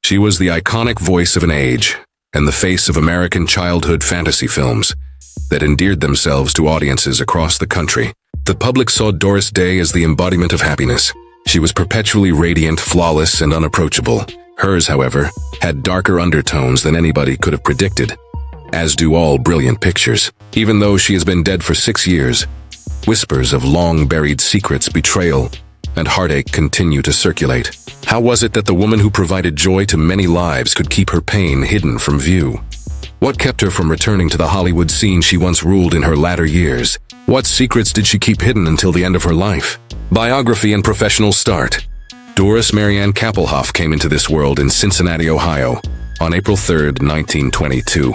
She was the iconic voice of an age and the face of American childhood fantasy films that endeared themselves to audiences across the country. The public saw Doris Day as the embodiment of happiness. She was perpetually radiant, flawless, and unapproachable. Hers, however, had darker undertones than anybody could have predicted, as do all brilliant pictures. Even though she has been dead for 6 years, whispers of long-buried secrets, betrayal, and heartache continue to circulate. How was it that the woman who provided joy to many lives could keep her pain hidden from view? What kept her from returning to the Hollywood scene she once ruled in her latter years? What secrets did she keep hidden until the end of her life? Biography and professional start. Doris Marianne Kappelhoff came into this world in Cincinnati, Ohio, on April 3, 1922.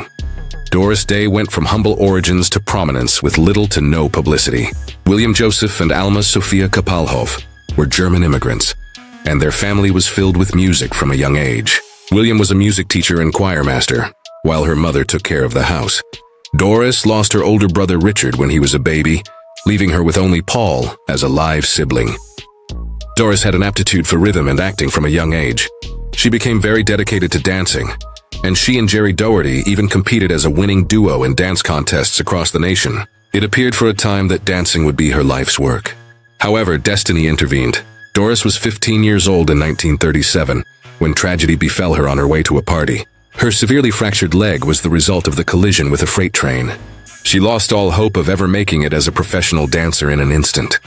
Doris Day went from humble origins to prominence with little to no publicity. William Joseph and Alma Sophia Kappelhoff were German immigrants, and their family was filled with music from a young age. William was a music teacher and choir master, while her mother took care of the house. Doris lost her older brother Richard when he was a baby, leaving her with only Paul as a live sibling. Doris had an aptitude for rhythm and acting from a young age. She became very dedicated to dancing, and she and Jerry Doherty even competed as a winning duo in dance contests across the nation. It appeared for a time that dancing would be her life's work. However, destiny intervened. Doris was 15 years old in 1937 when tragedy befell her on her way to a party. Her severely fractured leg was the result of the collision with a freight train. She lost all hope of ever making it as a professional dancer in an instant.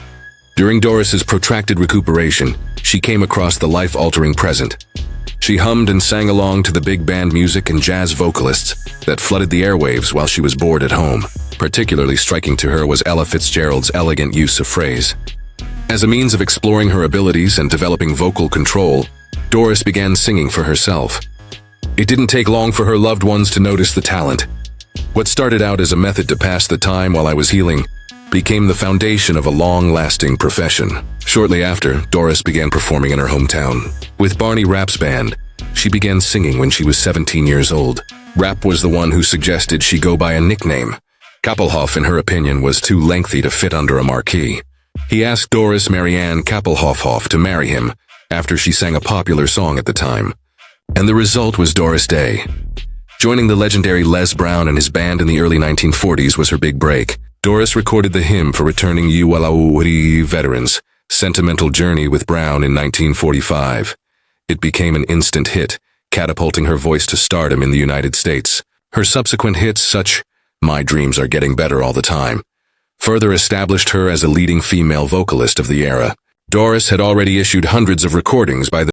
During Doris's protracted recuperation, she came across the life-altering present. She hummed and sang along to the big band music and jazz vocalists that flooded the airwaves while she was bored at home. Particularly striking to her was Ella Fitzgerald's elegant use of phrase. As a means of exploring her abilities and developing vocal control, Doris began singing for herself. It didn't take long for her loved ones to notice the talent. What started out as a method to pass the time while I was healing became the foundation of a long-lasting profession. Shortly after, Doris began performing in her hometown. With Barney Rapp's band, she began singing when she was 17 years old. Rapp was the one who suggested she go by a nickname. Kappelhoff, in her opinion, was too lengthy to fit under a marquee. He asked Doris Marianne Kappelhoff to marry him after she sang a popular song at the time. And the result was Doris Day. Joining the legendary Les Brown and his band in the early 1940s was her big break. Doris recorded the hymn for returning ULAWRI veterans, Sentimental Journey with Brown, in 1945. It became an instant hit, catapulting her voice to stardom in the United States. Her subsequent hits, such My Dreams Are Getting Better All the Time, further established her as a leading female vocalist of the era. Doris had already issued hundreds of recordings by the